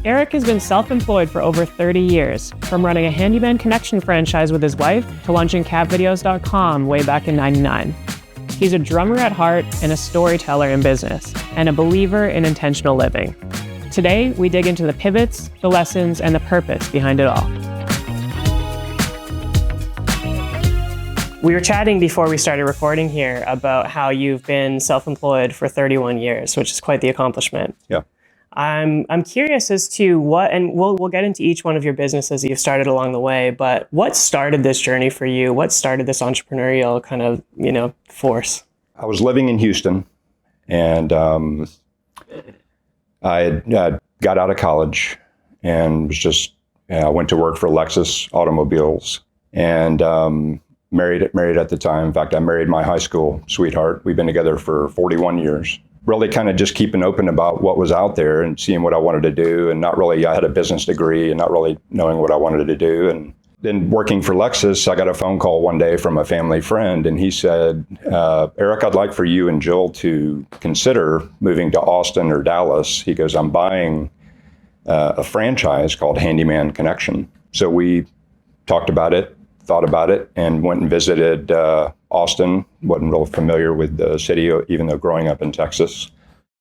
Eric has been self-employed for over 30 years, from running a Handyman Connection franchise with his wife to launching CATVIDEOS.com way back in '99. He's a drummer at heart and a storyteller in business, and a believer in intentional living. Today, we dig into the pivots, the lessons, and the purpose behind it all. We were chatting before we started recording here about how you've been self-employed for 31 years, which is quite the accomplishment. Yeah. I'm curious as to what, and we'll get into each one of your businesses that you've started along the way, but what started this journey for you? What started this entrepreneurial kind of, force? I was living in Houston, and I got out of college and was just went to work for Lexus Automobiles, and married at the time. In fact, I married my high school sweetheart. We've been together for 41 years. Really kind of just keeping open about what was out there and seeing what I wanted to do, and not really, I had a business degree and not really knowing what I wanted to do. And then working for Lexus, I got a phone call one day from a family friend, and he said, Eric, I'd like for you and Jill to consider moving to Austin or Dallas. He goes, I'm buying a franchise called Handyman Connection. So we talked about it, thought about it, and went and visited Austin. Wasn't real familiar with the city, even though growing up in Texas.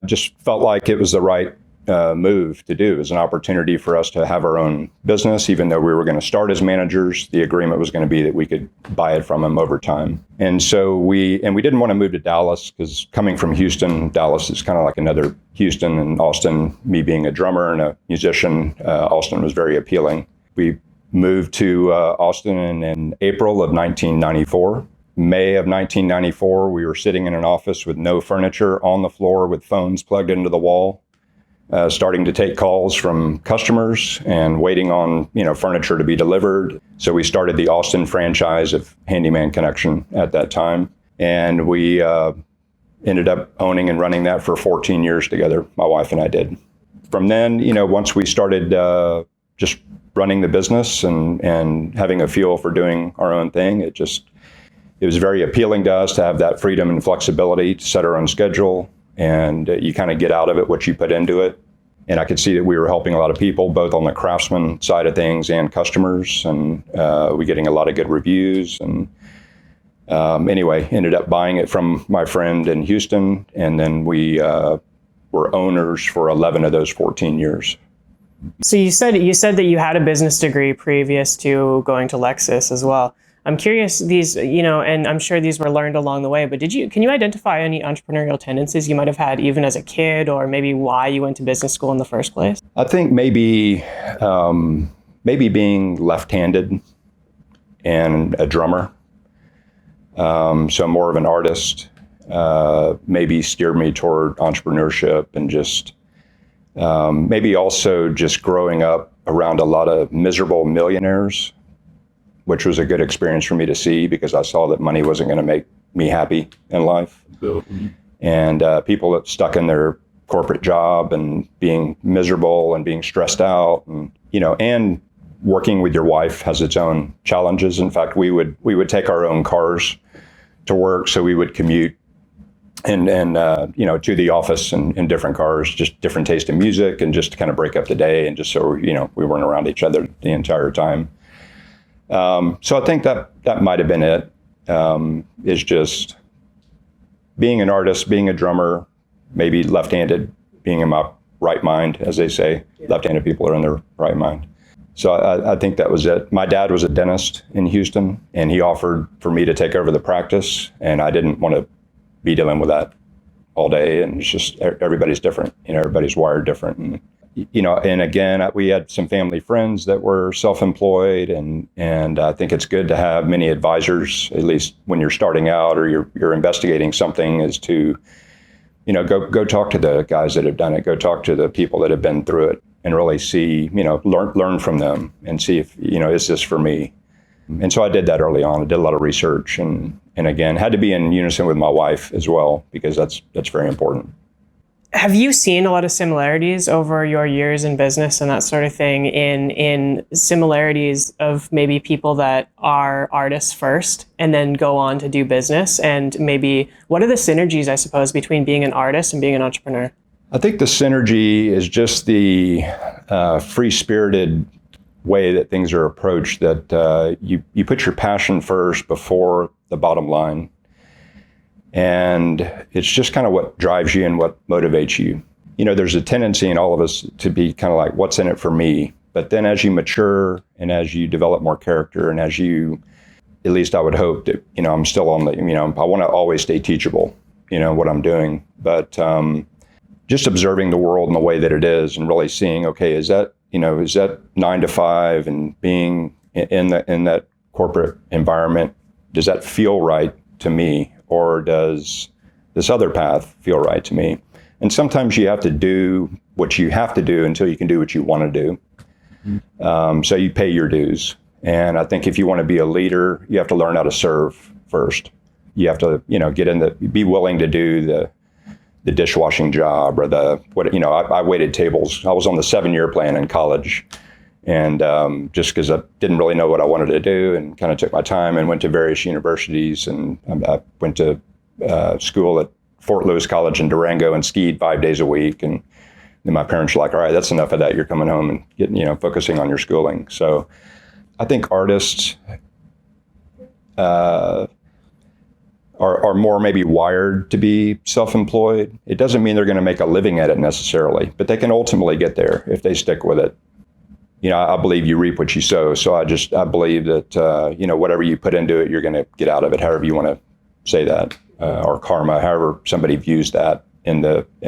Just felt like it was the right move to do. It was an opportunity for us to have our own business, even though we were going to start as managers. The agreement was going to be that we could buy it from them over time. And so we didn't want to move to Dallas, because coming from Houston, Dallas is kind of like another Houston, and Austin, me being a drummer and a musician, Austin was very appealing. We moved to Austin in April of 1994. May of 1994, we were sitting in an office with no furniture, on the floor with phones plugged into the wall, starting to take calls from customers and waiting on furniture to be delivered. So we started the Austin franchise of Handyman Connection at that time, and we ended up owning and running that for 14 years together. My wife and I did. From then, once we started just running the business and having a feel for doing our own thing, it was very appealing to us to have that freedom and flexibility to set our own schedule, and you kind of get out of it what you put into it. And I could see that we were helping a lot of people, both on the craftsman side of things and customers, and we getting a lot of good reviews. And anyway, ended up buying it from my friend in Houston, and then we were owners for 11 of those 14 years. So you said that you had a business degree previous to going to Lexus as well. I'm curious, these, and I'm sure these were learned along the way, but can you identify any entrepreneurial tendencies you might have had even as a kid, or maybe why you went to business school in the first place? I think maybe being left-handed and a drummer, so more of an artist, maybe steered me toward entrepreneurship, and just maybe also just growing up around a lot of miserable millionaires, which was a good experience for me to see, because I saw that money wasn't going to make me happy in life. And people that stuck in their corporate job and being miserable and being stressed out, and and working with your wife has its own challenges. In fact, we would take our own cars to work, so we would commute and to the office in different cars, just different taste in music, and just to kind of break up the day, and just so we weren't around each other the entire time. So I think that might have been it. Is just being an artist, being a drummer, maybe left-handed, being in my right mind, as they say. Left-handed people are in their right mind. So I think that was it. My dad was a dentist in Houston, and he offered for me to take over the practice, and I didn't want to be dealing with that all day. And it's just, everybody's different. Everybody's wired different. And and again, we had some family friends that were self-employed, and I think it's good to have many advisors, at least when you're starting out or you're investigating something, is to, go talk to the guys that have done it, go talk to the people that have been through it, and really see, learn from them and see if, is this for me? And so I did that early on. I did a lot of research, and again, had to be in unison with my wife as well, because that's very important. Have you seen a lot of similarities over your years in business and that sort of thing in similarities of maybe people that are artists first and then go on to do business? And maybe what are the synergies, I suppose, between being an artist and being an entrepreneur? I think the synergy is just the free-spirited way that things are approached, that you put your passion first before the bottom line. And it's just kind of what drives you and what motivates you. There's a tendency in all of us to be kind of like, what's in it for me? But then as you mature and as you develop more character, and as you, at least I would hope that, I'm still on the, I want to always stay teachable, what I'm doing. But just observing the world in the way that it is and really seeing, okay, is that 9 to 5 and being in that corporate environment, does that feel right to me? Or does this other path feel right to me? And sometimes you have to do what you have to do until you can do what you want to do. So you pay your dues. And I think if you want to be a leader, you have to learn how to serve first. You have to, be willing to do the dishwashing job or I waited tables. I was on the 7-year plan in college. And just because I didn't really know what I wanted to do, and kind of took my time and went to various universities. And I went to school at Fort Lewis College in Durango and skied 5 days a week. And then my parents were like, all right, that's enough of that. You're coming home and getting, focusing on your schooling. So I think artists are more maybe wired to be self-employed. It doesn't mean they're going to make a living at it necessarily, but they can ultimately get there if they stick with it. I believe you reap what you sow. So I believe that, whatever you put into it, you're going to get out of it, however you want to say that, or karma, however somebody views that in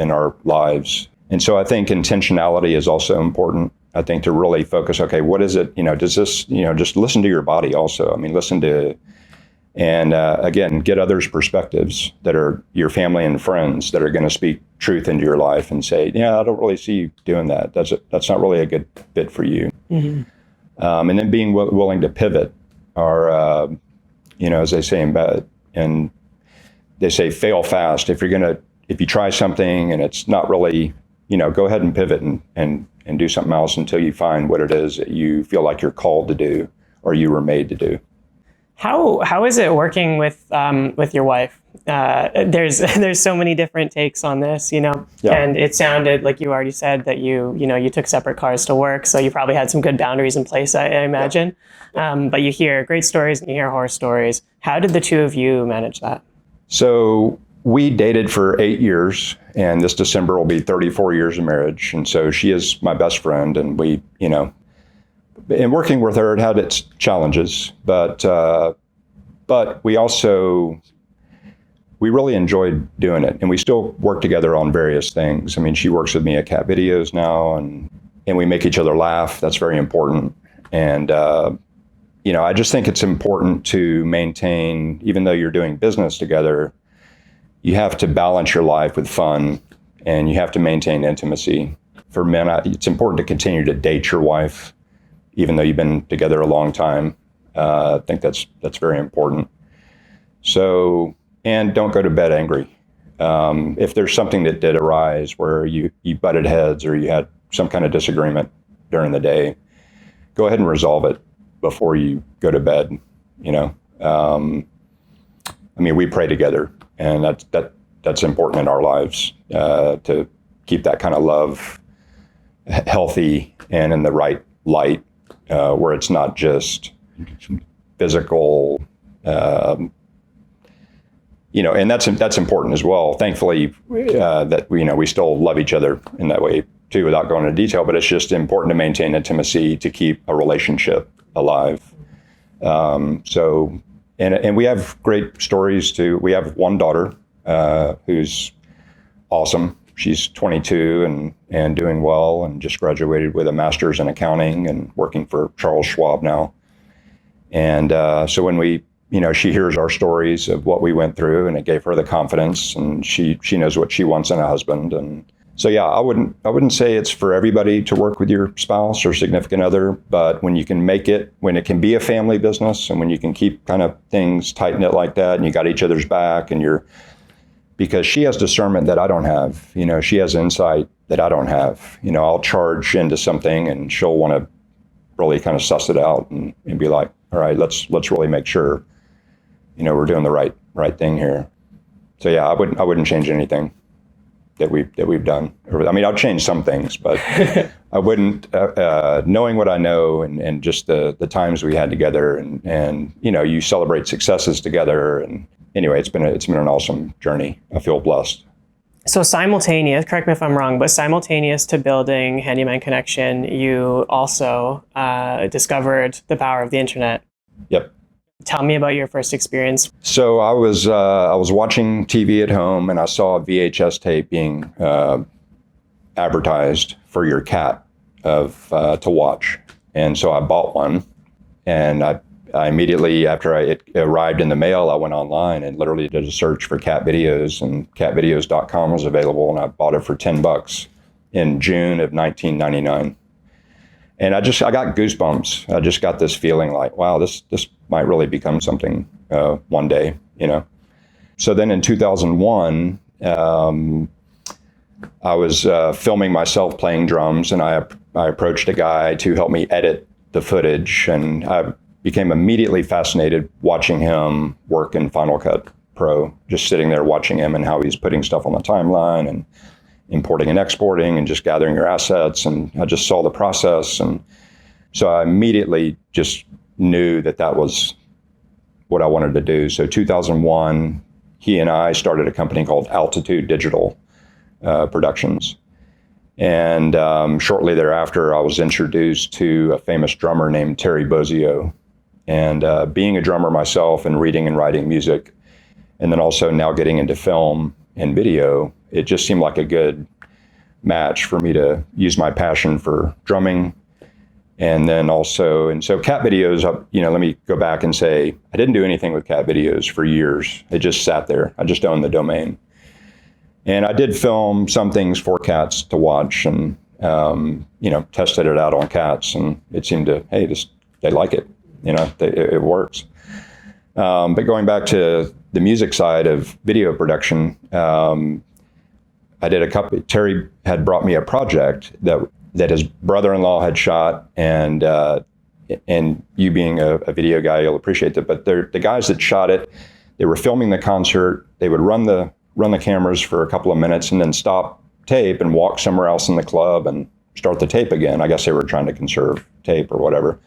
our lives. And so I think intentionality is also important. I think to really focus, okay, what is it, does this, just listen to your body also. I mean, listen to, and again, get others' perspectives that are your family and friends that are going to speak truth into your life and say, yeah, I don't really see you doing that. That's not really a good fit for you. Mm-hmm. And then being willing to pivot, or, as they say in bed, and they say fail fast. If you try something and it's not really, go ahead and pivot and do something else until you find what it is that you feel like you're called to do or you were made to do. How is it working with your wife? There's so many different takes on this, Yeah. And it sounded like you already said that you took separate cars to work, so you probably had some good boundaries in place, I imagine. Yeah. But you hear great stories and you hear horror stories. How did the two of you manage that? So we dated for 8 years, and this December will be 34 years of marriage. And so she is my best friend, and we, and working with her, it had its challenges, but we really enjoyed doing it, and we still work together on various things. I mean, she works with me at CATVIDEOS now, and we make each other laugh. That's very important. And, I just think it's important to maintain, even though you're doing business together, you have to balance your life with fun, and you have to maintain intimacy. For men, it's important to continue to date your wife, even though you've been together a long time. I think that's very important. So, and don't go to bed angry. If there's something that did arise where you butted heads or you had some kind of disagreement during the day, go ahead and resolve it before you go to bed. We pray together, and that's important in our lives, to keep that kind of love healthy and in the right light. Where it's not just physical, and that's important as well. Thankfully, that we still love each other in that way too, without going into detail. But it's just important to maintain intimacy to keep a relationship alive. So we have great stories too. We have one daughter who's awesome. She's 22 and doing well, and just graduated with a master's in accounting and working for Charles Schwab now. And so when she hears our stories of what we went through, and it gave her the confidence, and she knows what she wants in a husband. And so, yeah, I wouldn't say it's for everybody to work with your spouse or significant other, but when you can make it, when it can be a family business, and when you can keep kind of things tight-knit like that, and you got each other's back, and because she has discernment that I don't have. She has insight that I don't have. I'll charge into something, and she'll want to really kind of suss it out and be like, all right, let's really make sure, we're doing the right thing here. So yeah, I wouldn't change anything. we've done. I mean, I'll change some things, but I wouldn't. Knowing what I know and just the times we had together, and you celebrate successes together. And anyway, it's been an awesome journey. I feel blessed. So simultaneous, correct me if I'm wrong, but simultaneous to building Handyman Connection, you also discovered the power of the internet. Yep. Tell me about your first experience. So I was watching TV at home, and I saw a VHS tape being advertised for your cat to watch, and so I bought one, and I immediately after it arrived in the mail, I went online and literally did a search for CATVIDEOS, and CATVIDEOS.com was available, and I bought it for $10 in June of 1999. And I got goosebumps. I just got this feeling like, wow, this might really become something one day, So then in 2001, I was filming myself playing drums, and I approached a guy to help me edit the footage, and I became immediately fascinated watching him work in Final Cut Pro, just sitting there watching him and how he's putting stuff on the timeline and importing and exporting and just gathering your assets. And I just saw the process. And so I immediately just knew that was what I wanted to do. So 2001, he and I started a company called Altitude Digital Productions. And shortly thereafter, I was introduced to a famous drummer named Terry Bozzio. And being a drummer myself and reading and writing music, and then also now getting into film and video, it just seemed like a good match for me to use my passion for drumming. And then also, and so CATVIDEOS, let me go back and say, I didn't do anything with CATVIDEOS for years. It just sat there. I just owned the domain. And I did film some things for cats to watch, and, tested it out on cats, and it seemed to, hey, they like it. It works. But going back to the music side of video production, I did Terry had brought me a project that his brother-in-law had shot, and you being a video guy, you'll appreciate that. But the guys that shot it, they were filming the concert. They would run the cameras for a couple of minutes and then stop tape and walk somewhere else in the club and start the tape again. I guess they were trying to conserve tape or whatever.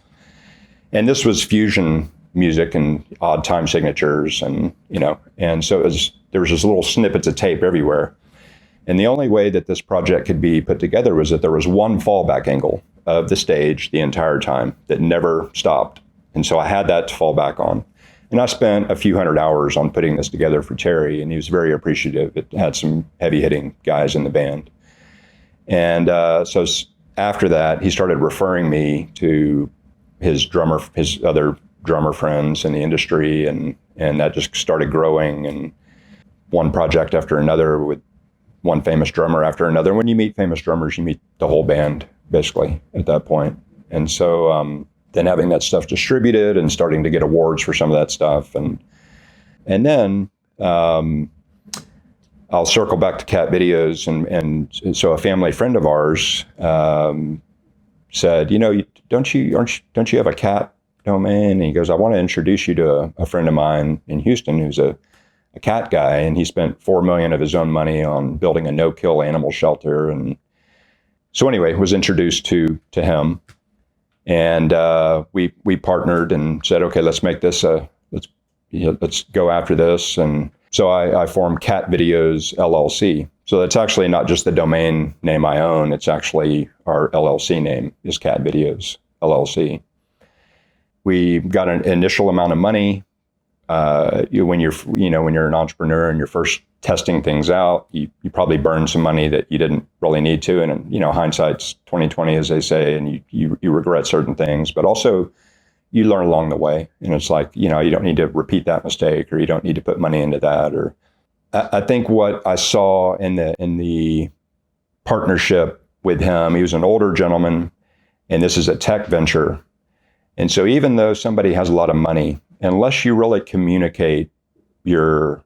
And this was fusion music and odd time signatures, and and so there was just little snippets of tape everywhere. And the only way that this project could be put together was that there was one fallback angle of the stage the entire time that never stopped. And so I had that to fall back on. And I spent a few hundred hours on putting this together for Terry, and he was very appreciative. It had some heavy hitting guys in the band. And so after that, he started referring me to his other drummer friends in the industry, and that just started growing, and one project after another with one famous drummer after another. When you meet famous drummers, you meet the whole band basically at that point. And so then having that stuff distributed and starting to get awards for some of that stuff, and then I'll circle back to CATVIDEOS, and so a family friend of ours said, don't you have a cat domain? And he goes, I want to introduce you to a friend of mine in Houston who's a cat guy, and he spent $4 million of his own money on building a no-kill animal shelter. And so anyway, was introduced to him, and we partnered and said, okay, let's make this let's go after this. And so I formed CATVIDEOS LLC. So that's actually not just the domain name I own. It's actually our LLC name is CATVIDEOS LLC. We got an initial amount of money. When you're an entrepreneur and you're first testing things out, you probably burn some money that you didn't really need to. And hindsight's 20/20, as they say, and you regret certain things, but also you learn along the way. And it's like, you don't need to repeat that mistake, or you don't need to put money into that. Or I think what I saw in the partnership with him, he was an older gentleman, and this is a tech venture. And so even though somebody has a lot of money, unless you really communicate your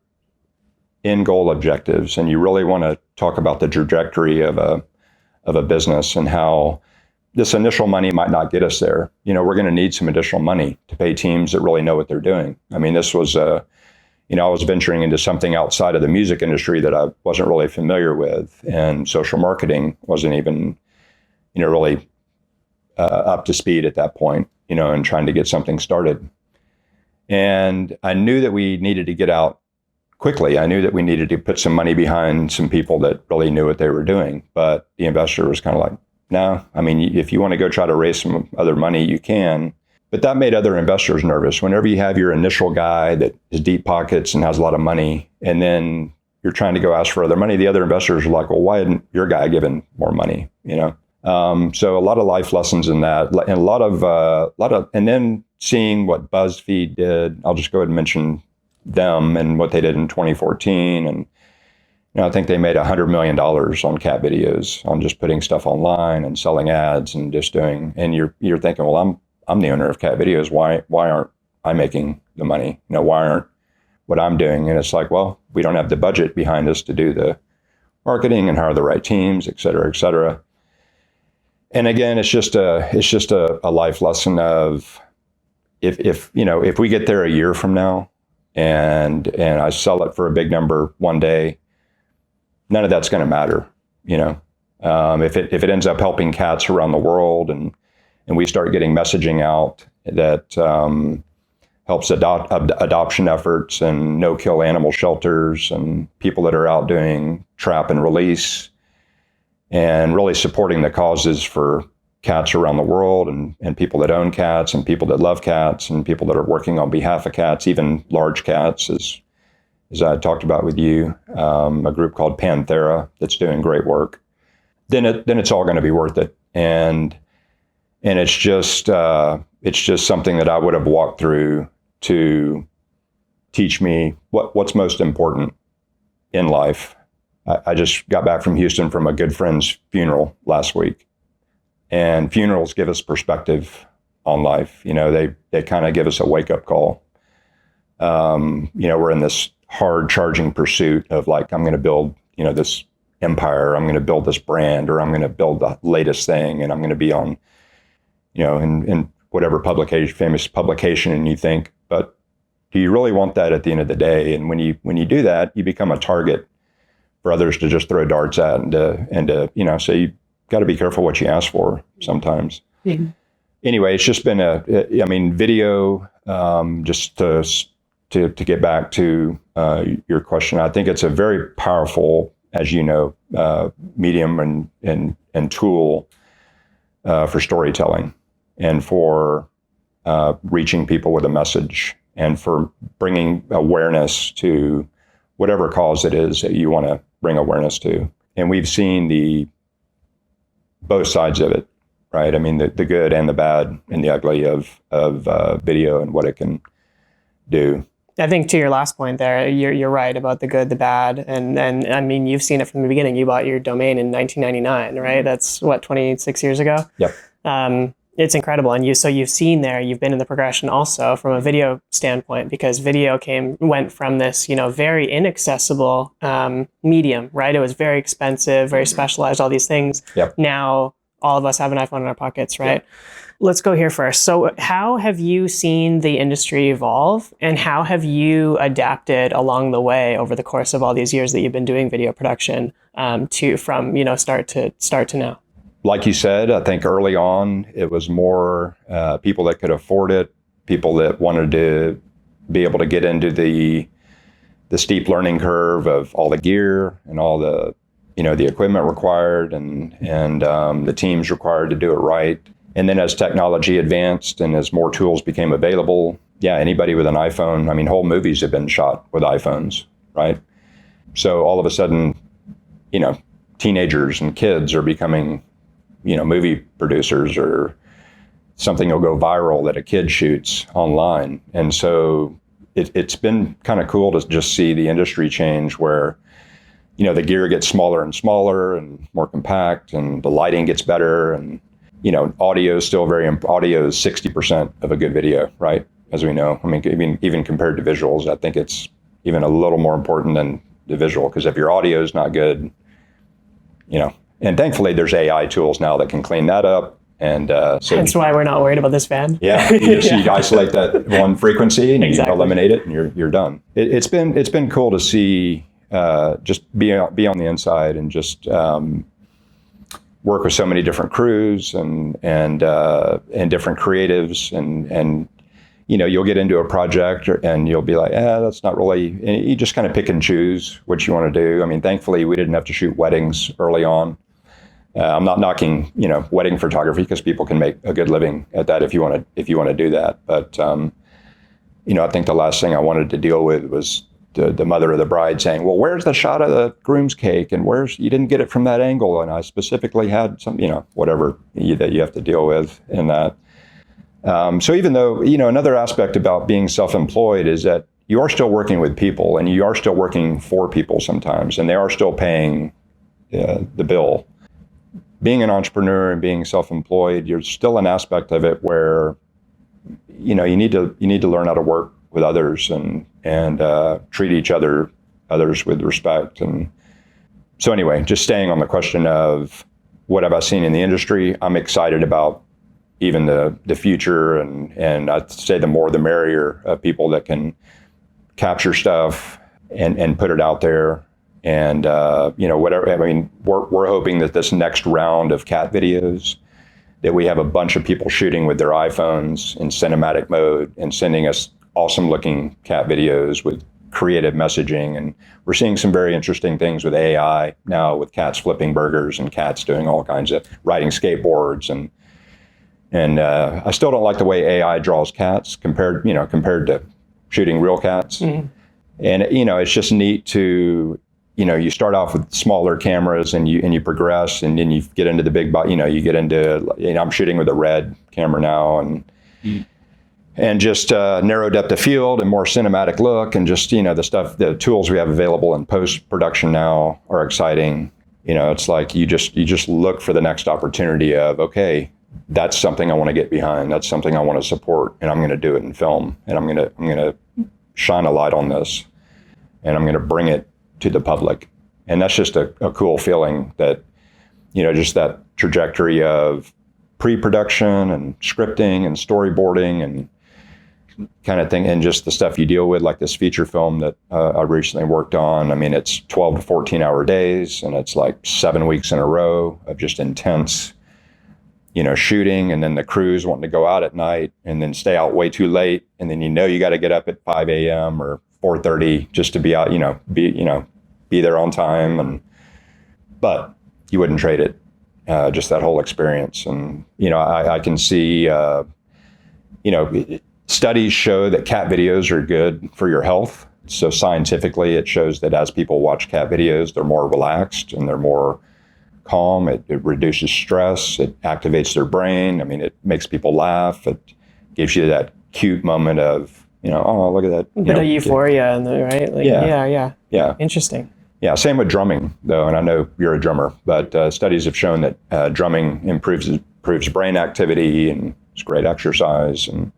end goal objectives, and you really want to talk about the trajectory of a business and how this initial money might not get us there. We're going to need some additional money to pay teams that really know what they're doing. I mean, this was I was venturing into something outside of the music industry that I wasn't really familiar with, and social marketing wasn't even, really up to speed at that point, and trying to get something started. And I knew that we needed to get out quickly. I knew that we needed to put some money behind some people that really knew what they were doing. But the investor was kind of like, no, I mean, if you want to go try to raise some other money, you can. But that made other investors nervous. Whenever you have your initial guy that has deep pockets and has a lot of money, and then you're trying to go ask for other money, the other investors are like, well, why isn't your guy giving more money? So a lot of life lessons in that, and a lot of, and then seeing what BuzzFeed did. I'll just go ahead and mention them and what they did in 2014. And I think they made $100 million on cat videos, on just putting stuff online and selling ads and just doing. And you're thinking, well, I'm the owner of Cat Videos. Why aren't I making the money? Why aren't what I'm doing? And it's like, well, we don't have the budget behind us to do the marketing and hire the right teams, et cetera, et cetera. And again, it's just a life lesson of if we get there a year from now and I sell it for a big number one day, none of that's going to matter. If it ends up helping cats around the world and we start getting messaging out that helps adoption efforts and no-kill animal shelters and people that are out doing trap and release and really supporting the causes for cats around the world and people that own cats and people that love cats and people that are working on behalf of cats, even large cats, as I talked about with you, a group called Panthera that's doing great work, then it's all going to be worth it. And it's just something that I would have walked through to teach me what's most important in life. I just got back from Houston from a good friend's funeral last week, and funerals give us perspective on life. They kind of give us a wake up call. We're in this hard charging pursuit of like, I'm going to build, this empire, I'm going to build this brand, or I'm going to build the latest thing, and I'm going to be on, in whatever famous publication, and you think, but do you really want that at the end of the day? And when you do that, you become a target for others to just throw darts at so you got to be careful what you ask for sometimes. Mm-hmm. Anyway, it's just been video, just to get back to your question, I think it's a very powerful, as you know, medium and tool for storytelling and for reaching people with a message and for bringing awareness to whatever cause it is that you want to bring awareness to. And we've seen both sides of it, right? I mean, the good and the bad and the ugly of video and what it can do. I think to your last point there, you're right about the good, the bad, and I mean, you've seen it from the beginning. You bought your domain in 1999, right? That's 26 years ago. Yep. It's incredible, and you've seen there. You've been in the progression also from a video standpoint, because video went from this very inaccessible medium, right? It was very expensive, very specialized, all these things. Yep. Now all of us have an iPhone in our pockets, right? Yep. Let's go here first. So how have you seen the industry evolve, and how have you adapted along the way over the course of all these years that you've been doing video production from start to now? Like you said, I think early on it was more people that could afford it, people that wanted to be able to get into the steep learning curve of all the gear and all the the equipment required and the teams required to do it right. And then as technology advanced and as more tools became available, anybody with an iPhone, I mean, whole movies have been shot with iPhones, right? So all of a sudden, teenagers and kids are becoming, movie producers, or something will go viral that a kid shoots online. And so it's been kind of cool to just see the industry change where, the gear gets smaller and smaller and more compact, and the lighting gets better, and audio is still audio is 60% of a good video, right? As we know, I mean, even compared to visuals, I think it's even a little more important than the visual, because if your audio is not good, and thankfully there's AI tools now that can clean that up, And so that's why we're not worried about this fan. Yeah, you isolate that one frequency and Exactly. you eliminate it, and you're done. It's been cool to see just be on the inside and just work with so many different crews and different creatives and you'll get into a project and you'll be like, that's not really, and you just kind of pick and choose what you want to do. I mean, thankfully we didn't have to shoot weddings early on. I'm not knocking, wedding photography, because people can make a good living at that if you want to do that. But I think the last thing I wanted to deal with was the mother of the bride saying, well, where's the shot of the groom's cake, and you didn't get it from that angle, and I specifically had some, whatever that you have to deal with in that. So even though, another aspect about being self-employed is that you are still working with people, and you are still working for people sometimes, and they are still paying the bill. Being an entrepreneur and being self-employed, you're still an aspect of it where, you need to learn how to work with others and treat others with respect. And so anyway, just staying on the question of what have I seen in the industry, I'm excited about even the future, and I'd say the more the merrier of people that can capture stuff and put it out there. And, whatever, I mean, we're hoping that this next round of cat videos, that we have a bunch of people shooting with their iPhones in cinematic mode and sending us awesome looking cat videos with creative messaging. And we're seeing some very interesting things with AI now, with cats flipping burgers and cats doing all kinds of riding skateboards. And I still don't like the way AI draws cats compared to shooting real cats. Mm-hmm. And, it's just neat to, you start off with smaller cameras and you progress, and then you get into the big, you get into, I'm shooting with a Red camera now, and just narrow depth of field and more cinematic look, and just, the tools we have available in post-production now are exciting. It's like you just look for the next opportunity of, okay, that's something I want to get behind. That's something I want to support, and I'm going to do it in film, and I'm going to shine a light on this, and I'm going to bring it to the public. And that's just a cool feeling that, just that trajectory of pre-production and scripting and storyboarding and kind of thing, and just the stuff you deal with, like this feature film that I recently worked on. I mean, it's 12 to 14 hour days, and it's like 7 weeks in a row of just intense, shooting, and then the crews wanting to go out at night and then stay out way too late. And then, you got to get up at 5 a.m. or 4:30 just to be out, be there on time. But you wouldn't trade it, just that whole experience. And, I can see, studies show that cat videos are good for your health. So scientifically, it shows that as people watch cat videos, they're more relaxed and they're more calm. It reduces stress. It activates their brain. I mean, it makes people laugh. It gives you that cute moment of, oh, look at that. A bit of euphoria, right? Like, yeah. Interesting. Yeah, same with drumming, though, and I know you're a drummer, but studies have shown that drumming improves brain activity, and it's great exercise. And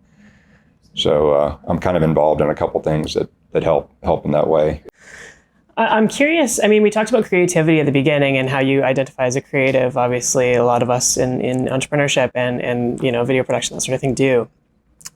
so I'm kind of involved in a couple things that help in that way. I'm curious, I mean, we talked about creativity at the beginning and how you identify as a creative. Obviously, a lot of us in entrepreneurship and video production, that sort of thing do.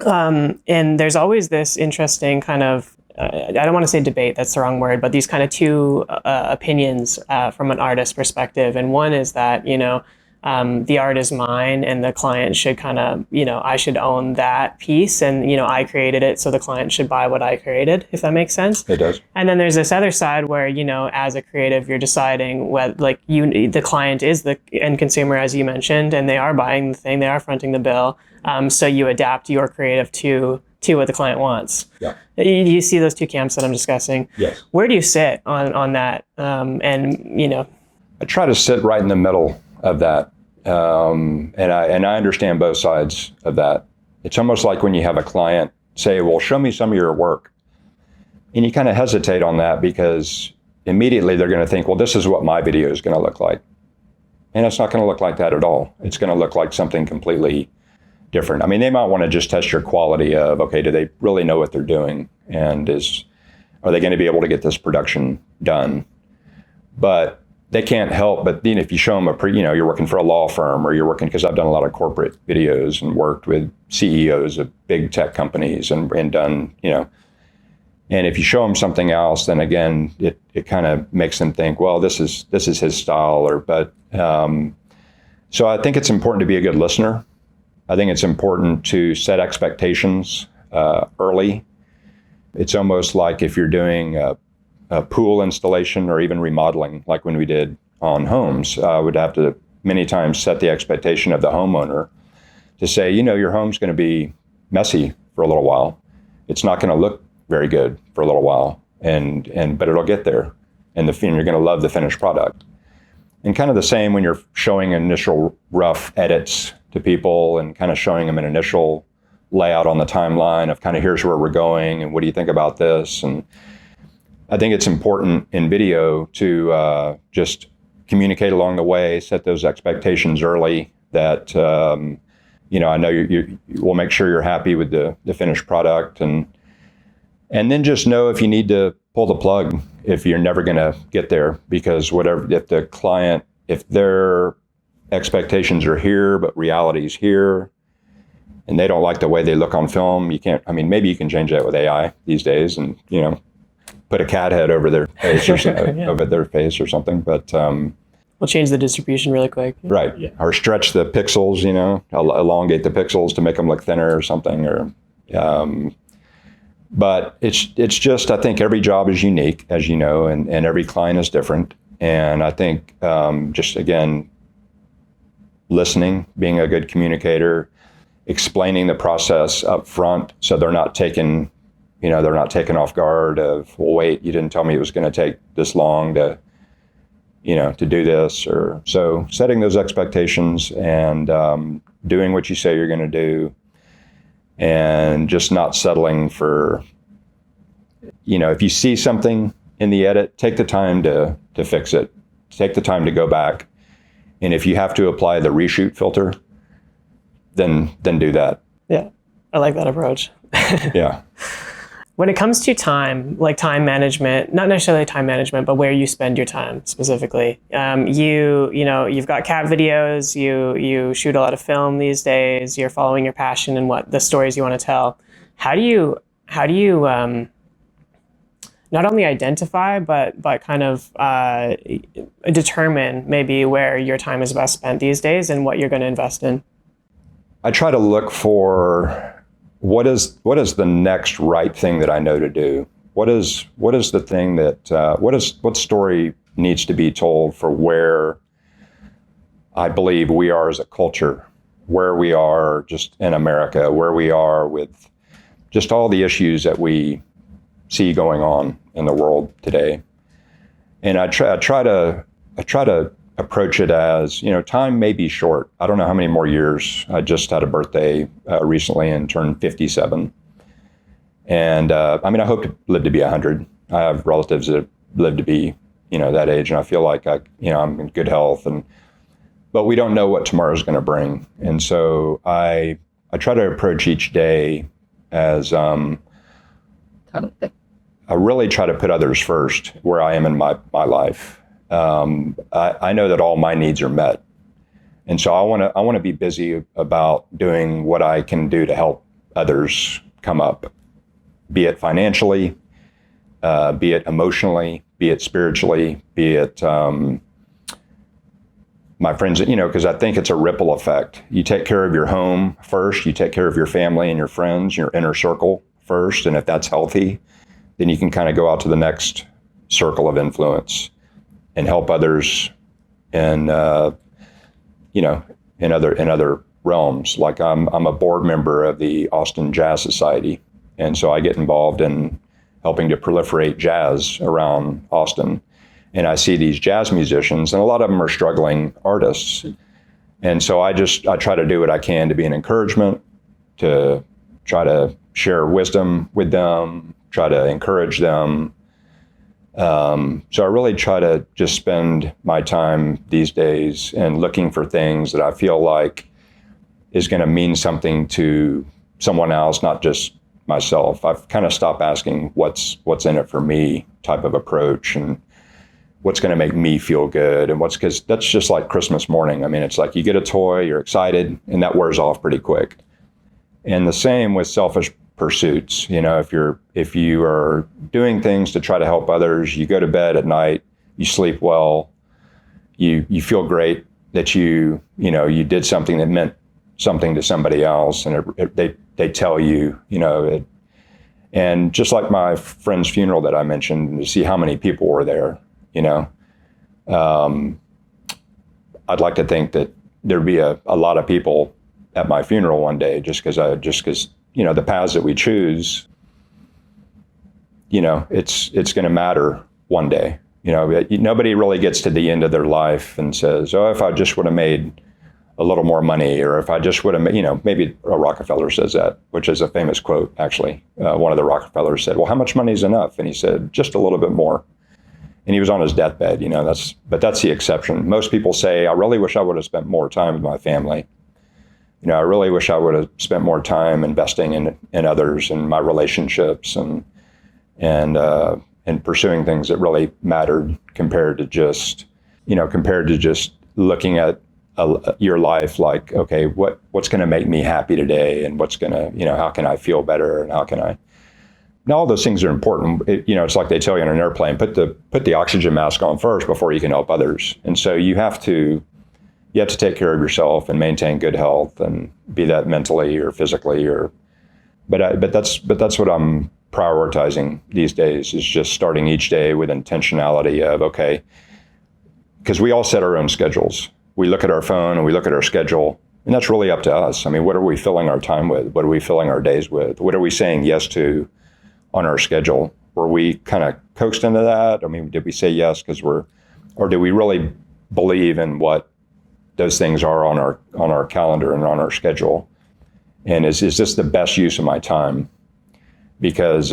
And there's always this interesting kind of, I don't want to say debate, that's the wrong word, but these kind of two opinions from an artist perspective. And one is that, the art is mine and the client should kind of, I should own that piece, and, I created it, so the client should buy what I created, if that makes sense. It does. And then there's this other side where, as a creative, you're deciding whether, the client is the end consumer, as you mentioned, and they are buying the thing, they are fronting the bill. So you adapt your creative to what the client wants. Yeah. You see those two camps that I'm discussing. Yes. Where do you sit on that? I try to sit right in the middle of that. And I understand both sides of that. It's almost like when you have a client say, well, show me some of your work. And you kind of hesitate on that, because immediately they're going to think, well, this is what my video is going to look like. And it's not going to look like that at all. It's going to look like something completely different. I mean, they might want to just test your quality of, okay, do they really know what they're doing? And are they going to be able to get this production done? But they can't help but, if you show them you're working for a law firm, or you're working, because I've done a lot of corporate videos and worked with CEOs of big tech companies and done, and if you show them something else, then again, it kind of makes them think, well, this is his style, so I think it's important to be a good listener. I think it's important to set expectations early. It's almost like if you're doing a pool installation or even remodeling, like when we did on homes, I would have to many times set the expectation of the homeowner to say, your home's going to be messy for a little while. It's not going to look very good for a little while, but it'll get there, and you're going to love the finished product. And kind of the same when you're showing initial rough edits to people and kind of showing them an initial layout on the timeline of kind of, here's where we're going, and what do you think about this? And I think it's important in video to just communicate along the way, set those expectations early that, I know you will make sure you're happy with the finished product, and then just know if you need to pull the plug if you're never going to get there, because if the client, if their expectations are here, but reality's here, and they don't like the way they look on film, maybe you can change that with AI these days and, put a cat head over their face or over their face or something, but we'll change the distribution really quick. Right. Yeah. Or stretch the pixels, elongate the pixels to make them look thinner or something, but it's just, I think every job is unique, as you know, and every client is different. And I think just, again, listening, being a good communicator, explaining the process up front so they're not taken off guard of, well, wait, you didn't tell me it was going to take this long to do this. Or so setting those expectations and doing what you say you're going to do, and just not settling for, if you see something in the edit, take the time to fix it. Take the time to go back. And if you have to apply the reshoot filter, then do that. Yeah, I like that approach. Yeah. When it comes to time, like time management, not necessarily time management, but where you spend your time specifically, you've got cat videos, you shoot a lot of film these days, you're following your passion and what the stories you want to tell. How do you not only identify, but kind of determine maybe where your time is best spent these days and what you're going to invest in? I try to look for what is the next right thing that I know to do? What is the thing that what story needs to be told for where I believe we are as a culture, where we are just in America, where we are with just all the issues that we see going on in the world today. And I try to approach it as, time may be short. I don't know how many more years. I just had a birthday recently and turned 57. And I hope to live to be 100. I have relatives that live to be, that age, and I feel like I'm in good health. But we don't know what tomorrow's going to bring. And so I try to approach each day as I really try to put others first where I am in my life. I know that all my needs are met. And so I want to be busy about doing what I can do to help others come up, be it financially, be it emotionally, be it spiritually, be it my friends, because I think it's a ripple effect. You take care of your home first, you take care of your family and your friends, your inner circle first. And if that's healthy, then you can kind of go out to the next circle of influence and help others in in other realms. Like I'm a board member of the Austin Jazz Society, and so I get involved in helping to proliferate jazz around Austin. And I see these jazz musicians, and a lot of them are struggling artists. And so I try to do what I can to be an encouragement, to try to share wisdom with them, try to encourage them. So I really try to just spend my time these days in looking for things that I feel like is going to mean something to someone else, not just myself. I've kind of stopped asking what's in it for me type of approach, and what's going to make me feel good, and because that's just like Christmas morning. I mean, it's like you get a toy, you're excited, and that wears off pretty quick. And the same with selfish pursuits. If you are doing things to try to help others, you go to bed at night, you sleep well, you feel great that you did something that meant something to somebody else, and they tell you, and just like my friend's funeral that I mentioned, to see how many people were there, I'd like to think that there'd be a lot of people at my funeral one day, just because the paths that we choose, it's going to matter one day. Nobody really gets to the end of their life and says, oh, if I just would have made a little more money, or if I just would have, maybe a Rockefeller says that, which is a famous quote, actually. One of the Rockefellers said, well, how much money is enough? And he said, just a little bit more. And he was on his deathbed, but that's the exception. Most people say, I really wish I would have spent more time with my family. I really wish I would have spent more time investing in others and my relationships and pursuing things that really mattered compared to just looking at your life like, okay, what's going to make me happy today, and what's going to, how can I feel better, and how can I? And all those things are important. It's like they tell you on an airplane, put the oxygen mask on first before you can help others. And so you have to take care of yourself and maintain good health, and be that mentally or physically, but that's what I'm prioritizing these days, is just starting each day with intentionality of, okay, because we all set our own schedules. We look at our phone and we look at our schedule, and that's really up to us. I mean, what are we filling our time with? What are we filling our days with? What are we saying yes to on our schedule? Were we kind of coaxed into that? I mean, did we say yes or do we really believe in what those things are on our calendar and on our schedule? And is this the best use of my time? Because,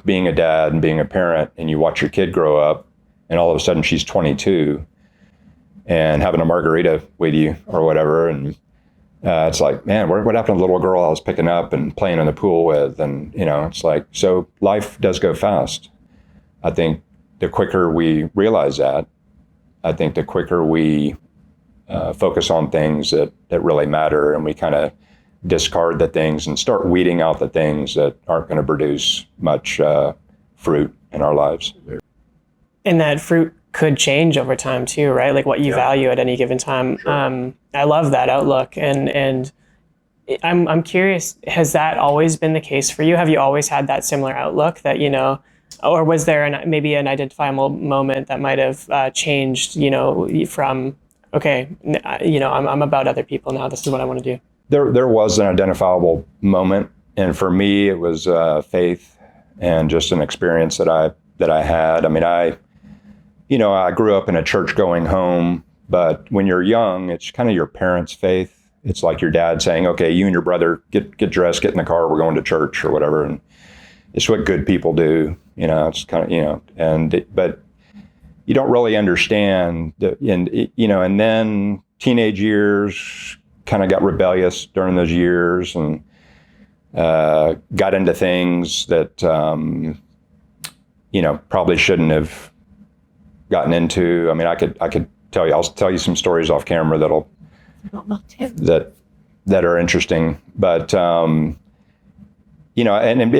being a dad and being a parent, and you watch your kid grow up, and all of a sudden she's 22 and having a margarita with you or whatever. And it's like, man, what happened to the little girl I was picking up and playing in the pool with? And, it's like, so life does go fast. I think the quicker we realize that, I think the quicker we focus on things that really matter, and we kind of discard the things and start weeding out the things that aren't going to produce much fruit in our lives. And that fruit could change over time too, right? Like what you value at any given time. Sure. I love that outlook, and I'm curious, has that always been the case for you? Have you always had that similar outlook that, or was there maybe an identifiable moment that might have changed, from, okay, I'm about other people now, this is what I want to do? There was an identifiable moment, and for me it was faith and just an experience that I had. I mean, I grew up in a church-going home, but when you're young, it's kind of your parents' faith. It's like your dad saying, okay, you and your brother get dressed, get in the car, we're going to church or whatever. And it's what good people do, it's kind of, but you don't really understand and then teenage years, kind of got rebellious during those years, and got into things that, probably shouldn't have gotten into. I mean, I could tell you, I'll tell you some stories off camera that are interesting, but, and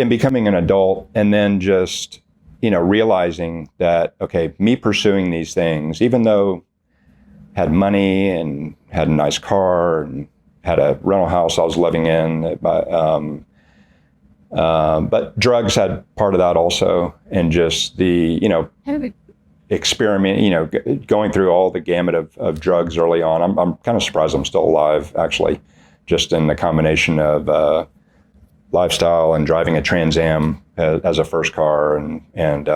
becoming an adult, and then just, realizing that, okay, me pursuing these things, even though I had money and had a nice car and had a rental house I was living in, but drugs had part of that also, and just the, experiment, going through all the gamut of drugs early on. I'm kind of surprised I'm still alive, actually, just in the combination of lifestyle and driving a Trans Am as a first car, and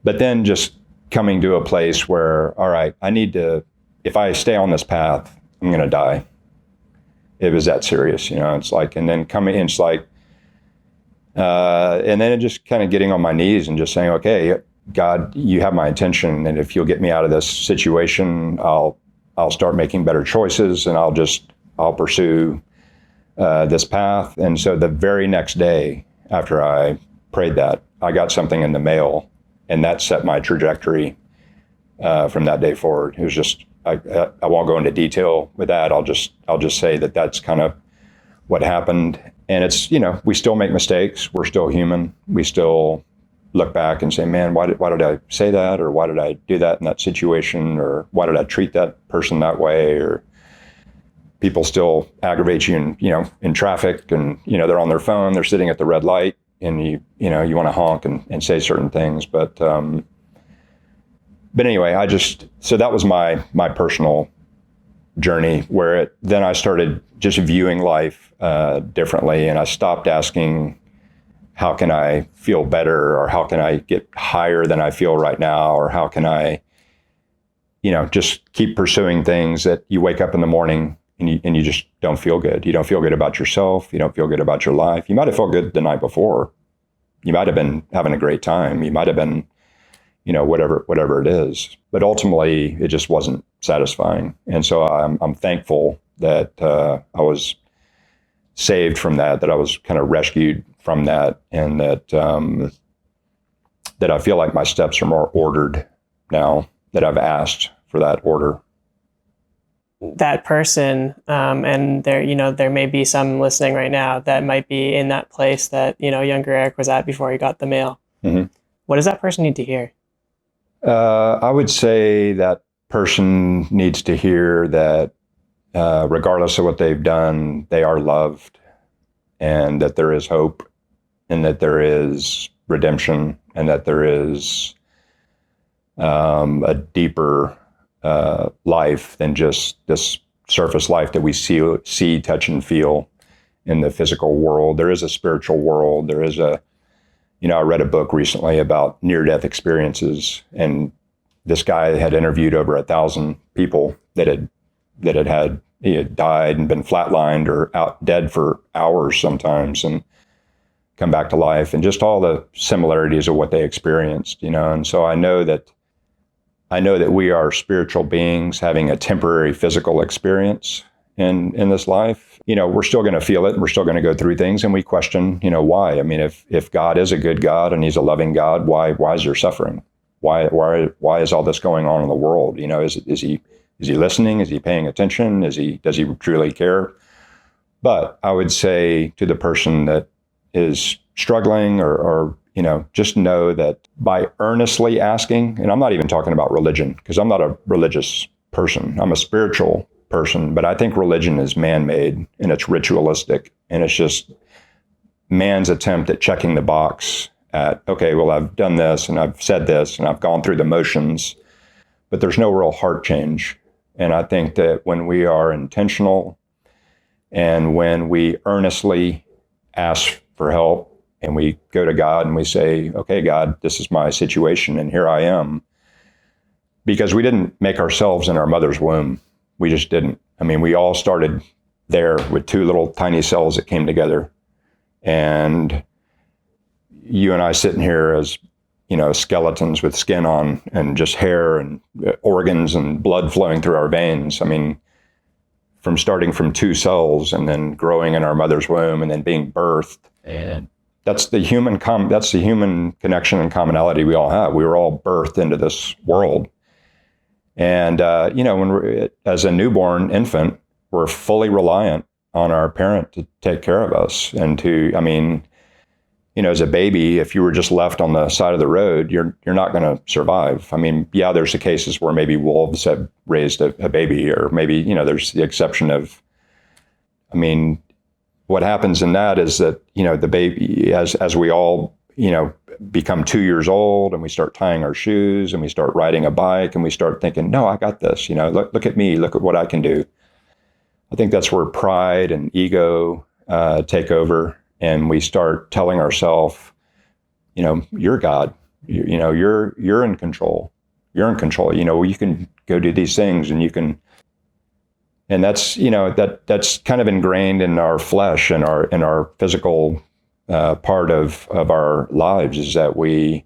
but then just coming to a place where, all right, I need to, if I stay on this path, I'm going to die. It was that serious, it's like, and then coming in, it's like, and then it just kind of getting on my knees and just saying, okay, God, you have my attention, and if you'll get me out of this situation, I'll start making better choices, and I'll pursue this path. And so the very next day after I prayed that, I got something in the mail And that set my trajectory from that day forward. It was just, I won't go into detail with that. I'll just say that that's kind of what happened. And it's, we still make mistakes. We're still human. We still look back and say, man, why did I say that? Or why did I do that in that situation? Or why did I treat that person that way? Or people still aggravate you in traffic, and, they're on their phone, they're sitting at the red light, and you want to honk and say certain things. But anyway, so that was my personal journey, where then I started just viewing life differently, and I stopped asking, how can I feel better, or how can I get higher than I feel right now, or how can I, just keep pursuing things that you wake up in the morning and you just don't feel good. You don't feel good about yourself. You don't feel good about your life. You might have felt good the night before. You might have been having a great time. You might have been, whatever it is. But ultimately, it just wasn't satisfying. And so I'm thankful that I was saved from that I was kind of rescued from that, and that I feel like my steps are more ordered now, that I've asked for that order. That person, and there may be some listening right now that might be in that place that, younger Eric was at before he got the mail. Mm-hmm. What does that person need to hear? I would say that person needs to hear that regardless of what they've done, they are loved, and that there is hope, and that there is redemption, and that there is a deeper life than just this surface life that we see, touch, and feel in the physical world. There is a spiritual world. There is I read a book recently about near-death experiences, and this guy had interviewed over 1,000 people that had died and been flatlined or dead for hours sometimes, and come back to life, and just all the similarities of what they experienced, And so I know that we are spiritual beings having a temporary physical experience in this life. We're still going to feel it, and we're still going to go through things, and we question, why. I mean, if God is a good God and He's a loving God, why is there suffering? Why is all this going on in the world? Is He listening? Is He paying attention? Does He truly care? But I would say to the person that is struggling, or just know that by earnestly asking, and I'm not even talking about religion, because I'm not a religious person. I'm a spiritual person, but I think religion is man-made, and it's ritualistic, and it's just man's attempt at checking the box at, okay, well, I've done this, and I've said this, and I've gone through the motions, but there's no real heart change. And I think that when we are intentional, and when we earnestly ask for help, and we go to God and we say, okay, God, this is my situation, and here I am. Because we didn't make ourselves in our mother's womb. We just didn't. I mean, we all started there with two little tiny cells that came together. And you and I sitting here as, skeletons with skin on, and just hair and organs and blood flowing through our veins. I mean, from starting from two cells and then growing in our mother's womb and then being birthed. And that's the human connection and commonality we all have. We were all birthed into this world. And, when we're, as a newborn infant, we're fully reliant on our parent to take care of us. And as a baby, if you were just left on the side of the road, you're not going to survive. I mean, yeah, there's the cases where maybe wolves have raised a baby, or maybe, there's the exception of, what happens in that is that, the baby, as we all, become 2 years old, and we start tying our shoes, and we start riding a bike, and we start thinking, no, I got this, look at me, look at what I can do. I think that's where pride and ego take over, and we start telling ourselves, you're God, you're in control. You're in control. You can go do these things, and you can. And that's that's kind of ingrained in our flesh and our physical part of our lives, is that we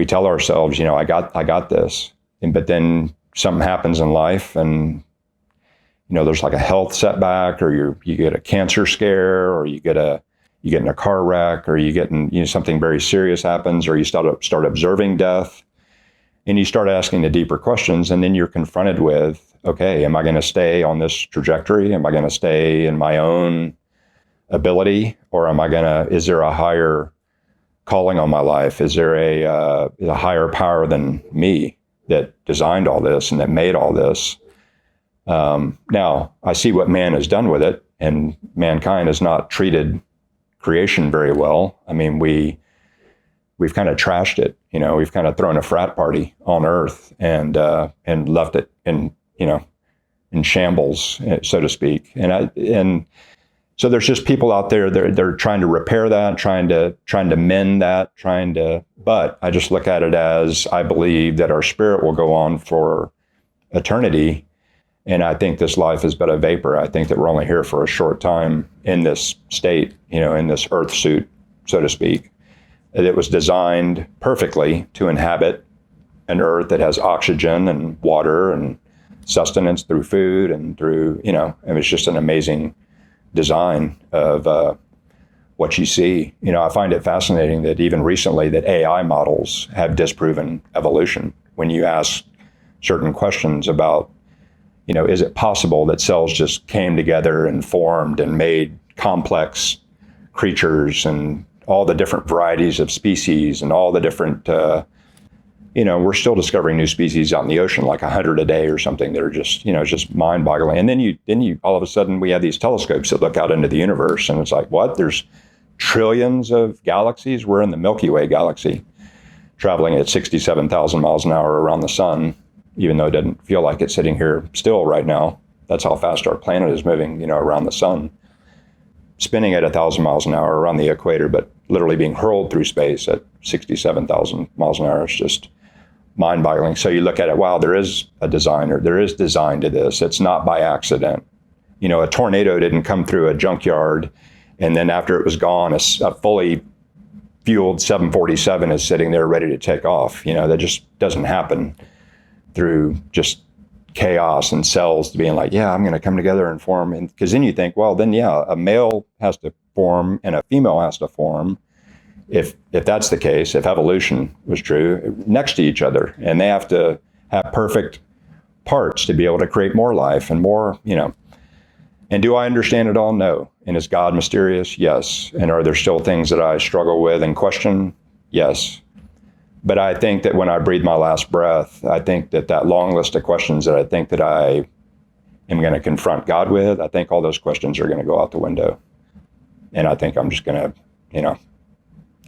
tell ourselves, I got this, but then something happens in life, and there's like a health setback, or you get a cancer scare, or you get a you get in a car wreck, or you get in, something very serious happens, or you start observing death, and you start asking the deeper questions, and then you're confronted with, okay, am I going to stay on this trajectory? Am I going to stay in my own ability, or is there a higher calling on my life? Is there a higher power than me that designed all this and that made all this? Now, I see what man has done with it, and mankind has not treated creation very well. I mean, we've kind of trashed it. We've kind of thrown a frat party on Earth and left it in shambles, so to speak. And so there's just people out there, they're trying to repair that, trying to mend that, but I just look at it as, I believe that our spirit will go on for eternity. And I think this life is but a vapor. I think that we're only here for a short time in this state, in this earth suit, so to speak. It was designed perfectly to inhabit an earth that has oxygen and water and sustenance through food and through, and it's just an amazing design of what you see. I find it fascinating that even recently that AI models have disproven evolution. When you ask certain questions about, is it possible that cells just came together and formed and made complex creatures and all the different varieties of species and all the different, we're still discovering new species out in the ocean, like 100 a day or something that are just, just mind-boggling. And then you all of a sudden we have these telescopes that look out into the universe, and it's like, what? There's trillions of galaxies. We're in the Milky Way galaxy, traveling at 67,000 miles an hour around the sun, even though it doesn't feel like it's sitting here still right now. That's how fast our planet is moving, around the sun, spinning at 1,000 miles an hour around the equator, but literally being hurled through space at 67,000 miles an hour. It's just mind-boggling. So you look at it, wow, there is a designer, there is design to this. It's not by accident. A tornado didn't come through a junkyard, and then after it was gone, a fully fueled 747 is sitting there ready to take off. That just doesn't happen through just chaos and cells being like, yeah, I'm going to come together and form. And because then you think, well, then yeah, a male has to form and a female has to form. If that's the case, if evolution was true, next to each other, and they have to have perfect parts to be able to create more life and more, And do I understand it all? No. And is God mysterious? Yes. And are there still things that I struggle with and question? Yes. But I think that when I breathe my last breath, I think that long list of questions that I think that I am going to confront God with, I think all those questions are going to go out the window. And I think I'm just going to,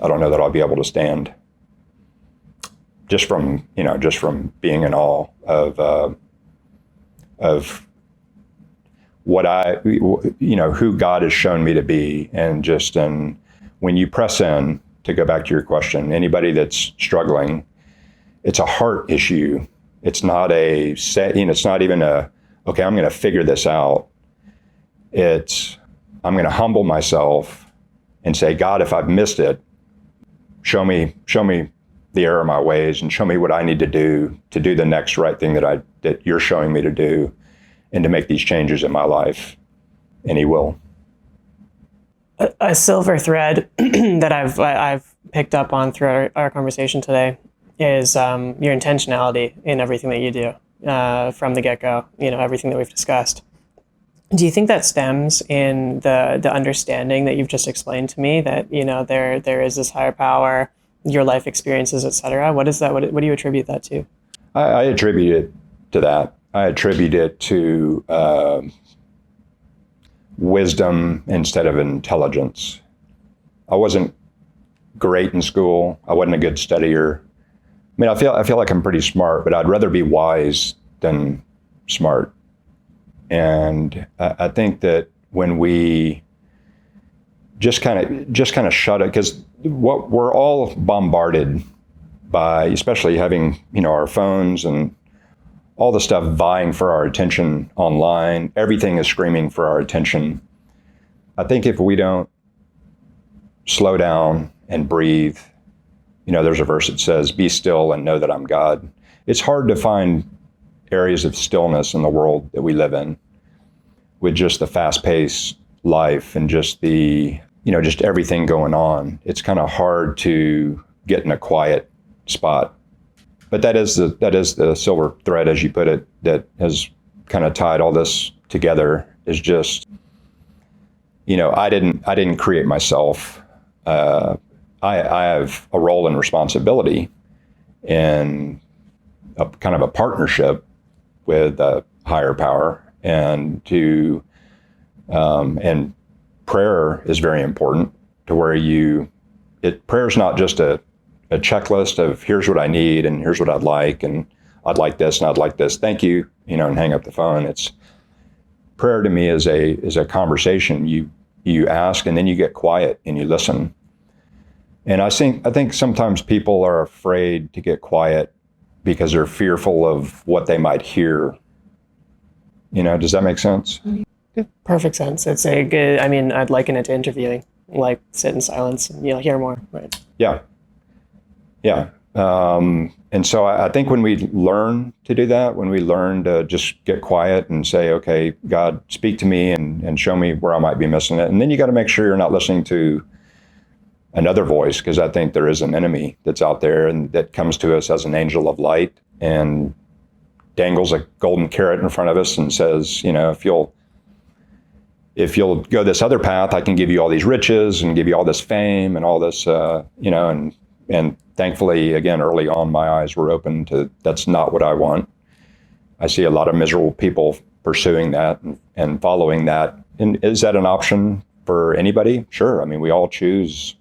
I don't know that I'll be able to stand just from being in awe of what who God has shown me to be. And when you press in, to go back to your question, anybody that's struggling, it's a heart issue. It's not it's not even okay, I'm going to figure this out. I'm going to humble myself and say, God, if I've missed it, show me the error of my ways and show me what I need to do the next right thing that you're showing me to do, and to make these changes in my life. And he will. A silver thread that I've picked up on throughout our conversation today is your intentionality in everything that you do from the get-go. Everything that we've discussed. Do you think that stems in the understanding that you've just explained to me that there is this higher power, your life experiences, etc.? What is that? What do you attribute that to? I attribute it to that. I attribute it to wisdom instead of intelligence. I wasn't great in school. I wasn't a good studier. I mean, I feel like I'm pretty smart, but I'd rather be wise than smart. And I think that when we just kind of shut it, because what we're all bombarded by, especially having our phones and all the stuff vying for our attention online. Everything is screaming for our attention. I think if we don't slow down and breathe, there's a verse that says, be still and know that I'm God. It's hard to find areas of stillness in the world that we live in, with just the fast-paced life and just the just everything going on, it's kind of hard to get in a quiet spot. But that is the silver thread, as you put it, that has kind of tied all this together, is just, I didn't create myself. I have a role and responsibility in a kind of a partnership with a higher power, and and prayer is very important, to where prayer is not just a checklist of here's what I need and here's what I'd like, and I'd like this and I'd like this, thank you, and hang up the phone. It's prayer to me is a conversation. You ask, and then you get quiet and you listen. And I think sometimes people are afraid to get quiet because they're fearful of what they might hear. Does that make sense? Perfect sense. It's a good, I'd liken it to interviewing, like sit in silence and you'll hear more, right? Yeah. And so I think when we learn to do that, when we learn to just get quiet and say, okay, God, speak to me and show me where I might be missing it. And then you got to make sure you're not listening to another voice, because I think there is an enemy that's out there and that comes to us as an angel of light and dangles a golden carrot in front of us and says, if you'll go this other path, I can give you all these riches and give you all this fame and all this, and thankfully, again, early on, my eyes were open to that's not what I want. I see a lot of miserable people pursuing that and following that. And is that an option for anybody? Sure. We all choose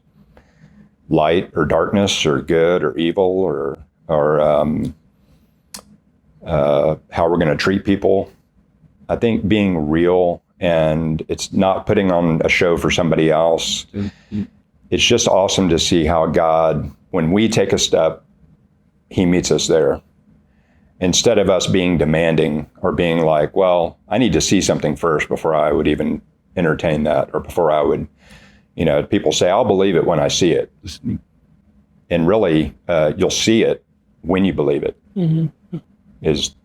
light or darkness or good or evil or how we're going to treat people. I think being real, and it's not putting on a show for somebody else. Mm-hmm. It's just awesome to see how God, when we take a step, he meets us there. Instead of us being demanding or being like, well, I need to see something first before I would even entertain that, or before I would, people say, I'll believe it when I see it. And really, you'll see it when you believe it. Mm-hmm. Is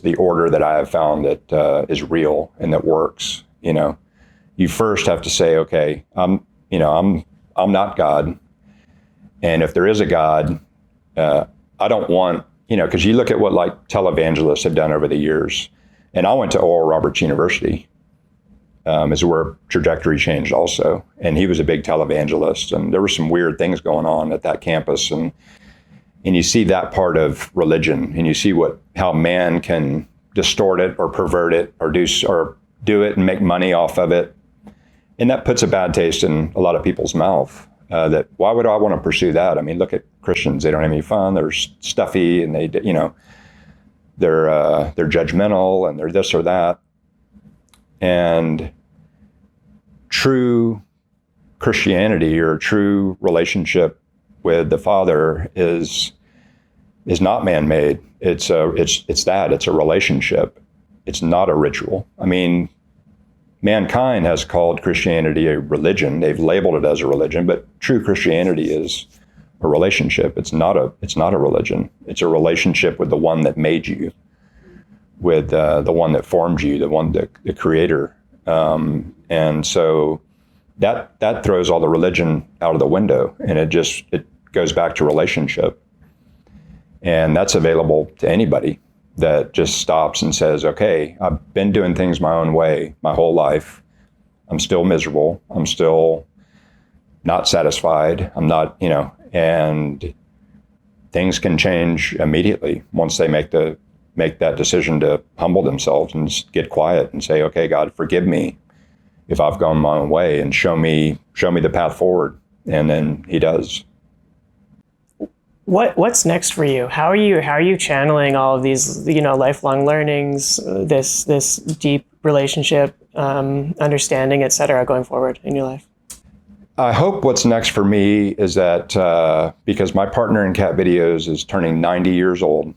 the order that I have found that is real and that works. You first have to say, okay, I'm not God. And if there is a God, I don't want, because you look at what like televangelists have done over the years. And I went to Oral Roberts University, is where trajectory changed also. And he was a big televangelist, and there were some weird things going on at that campus. And you see that part of religion, and you see how man can distort it or pervert it or do it and make money off of it. And that puts a bad taste in a lot of people's mouth. That why would I want to pursue that? Look at Christians; they don't have any fun. They're stuffy, and they're judgmental, and they're this or that. And true Christianity or true relationship with the Father is not man-made. It's a relationship. It's not a ritual. Mankind has called Christianity a religion. They've labeled it as a religion, but true Christianity is a relationship. It's not a religion. It's a relationship with the one that made you, with the one that formed you, the Creator. And so that throws all the religion out of the window, and it goes back to relationship. And that's available to anybody that just stops and says, okay, I've been doing things my own way my whole life. I'm still miserable. I'm still not satisfied. I'm not, and things can change immediately once they make that decision to humble themselves and get quiet and say, okay, God, forgive me if I've gone my own way, and show me the path forward. And then he does. What's next for you? How are you channeling all of these, lifelong learnings, this deep relationship, understanding, et cetera, going forward in your life? I hope what's next for me is that, because my partner in CATVIDEOS is turning 90 years old,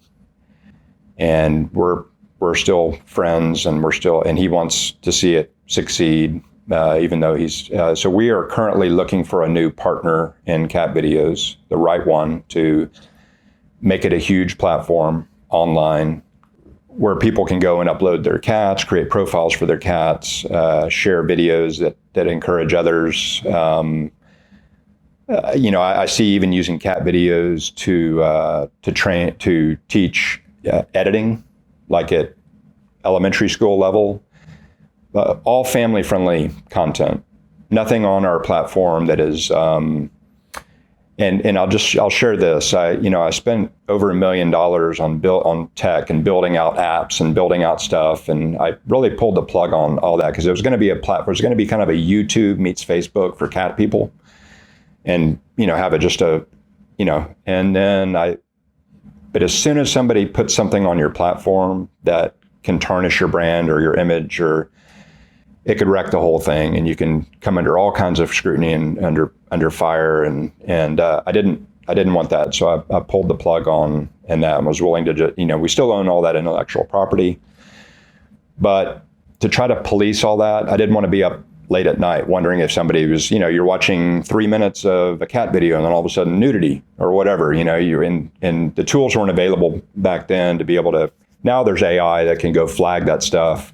and we're still friends, and he wants to see it succeed, even though so we are currently looking for a new partner in CATVIDEOS, the right one, to make it a huge platform online where people can go and upload their cats, create profiles for their cats, share videos that encourage others. I see even using cat videos to teach editing, like at elementary school level. All family-friendly content. Nothing on our platform that is. And I'll share this. I spent over $1 million on tech and building out apps and building out stuff, and I really pulled the plug on all that because it was going to be a platform. It was going to be kind of a YouTube meets Facebook for cat people, and have it just and then But as soon as somebody puts something on your platform that can tarnish your brand or your image, or it could wreck the whole thing, and you can come under all kinds of scrutiny and under fire. And I didn't want that, so I pulled the plug on that and was willing to just, we still own all that intellectual property, but to try to police all that, I didn't want to be up late at night wondering if somebody was, you're watching 3 minutes of a cat video and then all of a sudden nudity or whatever, and the tools weren't available back then to be able to. Now there's AI that can go flag that stuff.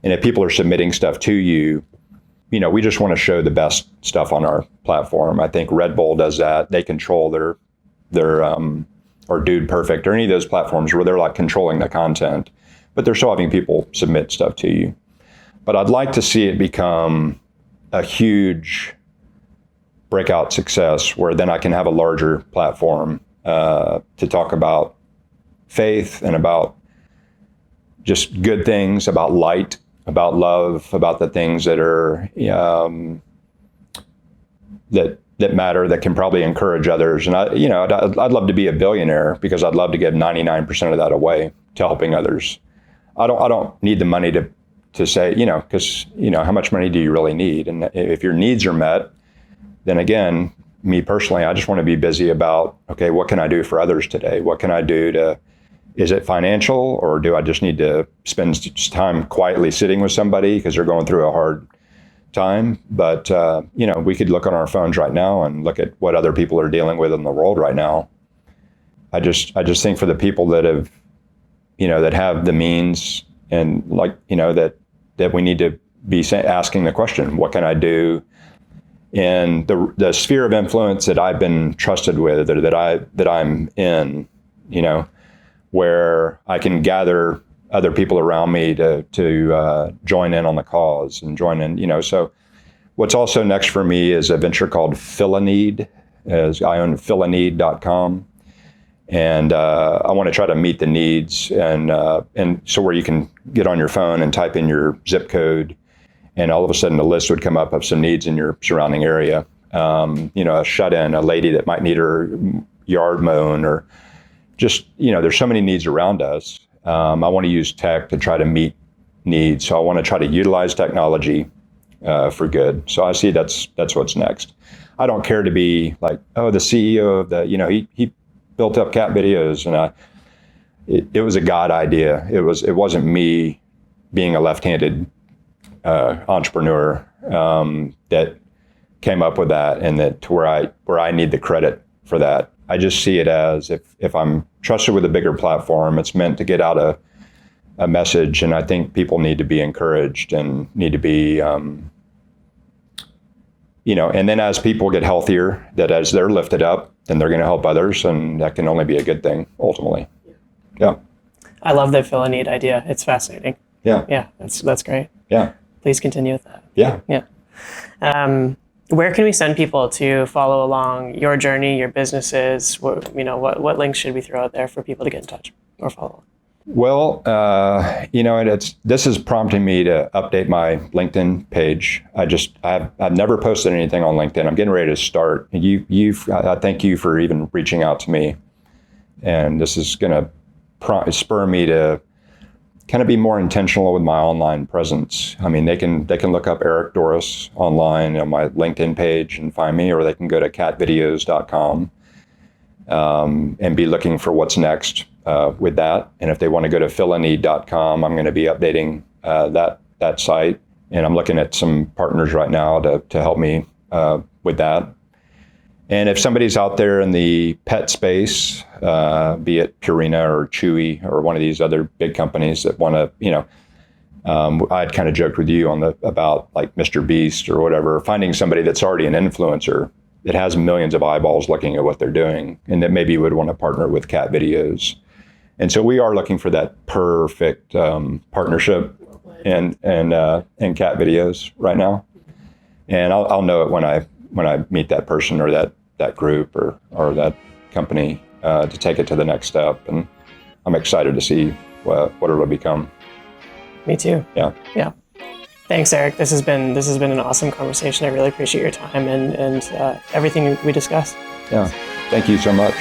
And if people are submitting stuff to you, we just want to show the best stuff on our platform. I think Red Bull does that. They control their or Dude Perfect or any of those platforms where they're like controlling the content, but they're still having people submit stuff to you. But I'd like to see it become a huge breakout success where then I can have a larger platform to talk about faith and about just good things, about light, about love, about the things that are that matter, that can probably encourage others. And I'd love to be a billionaire because I'd love to give 99% of that away to helping others. I don't need the money to say, because how much money do you really need? And if your needs are met, then again, me personally, I just want to be busy about, okay, what can I do for others today? What can I do is it financial, or do I just need to spend time quietly sitting with somebody because they're going through a hard time? But, we could look on our phones right now and look at what other people are dealing with in the world right now. I just think for the people that have, that have the means and that we need to be asking the question, what can I do in the sphere of influence that I've been trusted with, or that I'm in, where I can gather other people around me to join in on the cause and join in, So what's also next for me is a venture called Fill a Need, as I own fillaneed.com. And I want to try to meet the needs, and so where you can get on your phone and type in your zip code, and all of a sudden a list would come up of some needs in your surrounding area. A shut-in, a lady that might need her yard mown, or just, there's so many needs around us. I want to use tech to try to meet needs. So I want to try to utilize technology for good. So I see that's what's next. I don't care to be like, the CEO of the, he built up Cat Videos, and it was a God idea. It wasn't me being a left-handed entrepreneur that came up with that, and that to where I need the credit for that. I just see it as if I'm trusted with a bigger platform, it's meant to get out a message, and I think people need to be encouraged and need to be, and then as people get healthier, that as they're lifted up, then they're going to help others, and that can only be a good thing ultimately. Yeah. I love the Fill a Need idea. It's fascinating. Yeah. Yeah, that's great. Yeah. Please continue with that. Yeah. Yeah. Where can we send people to follow along your journey, your businesses? What links should we throw out there for people to get in touch or follow? Well, this is prompting me to update my LinkedIn page. I've never posted anything on LinkedIn. I'm getting ready to start. I thank you for even reaching out to me, and this is going to spur me to kind of be more intentional with my online presence. I mean, they can look up Eric Dorris online on my LinkedIn page and find me, or they can go to CATVIDEOS.com and be looking for what's next with that. And if they want to go to fillaneed.com, I'm going to be updating that site, and I'm looking at some partners right now to help me with that. And if somebody's out there in the pet space, be it Purina or Chewy or one of these other big companies that want to, I'd kind of joked with you about like Mr. Beast or whatever, finding somebody that's already an influencer that has millions of eyeballs looking at what they're doing, and that maybe would want to partner with CATVIDEOS. And so we are looking for that perfect partnership in CATVIDEOS right now. And I'll know it when I meet that person or that group or that company to take it to the next step. And I'm excited to see what it'll become. Me too. Yeah. Yeah. Thanks, Eric. This has been an awesome conversation. I really appreciate your time and everything we discussed. Yeah. Thank you so much.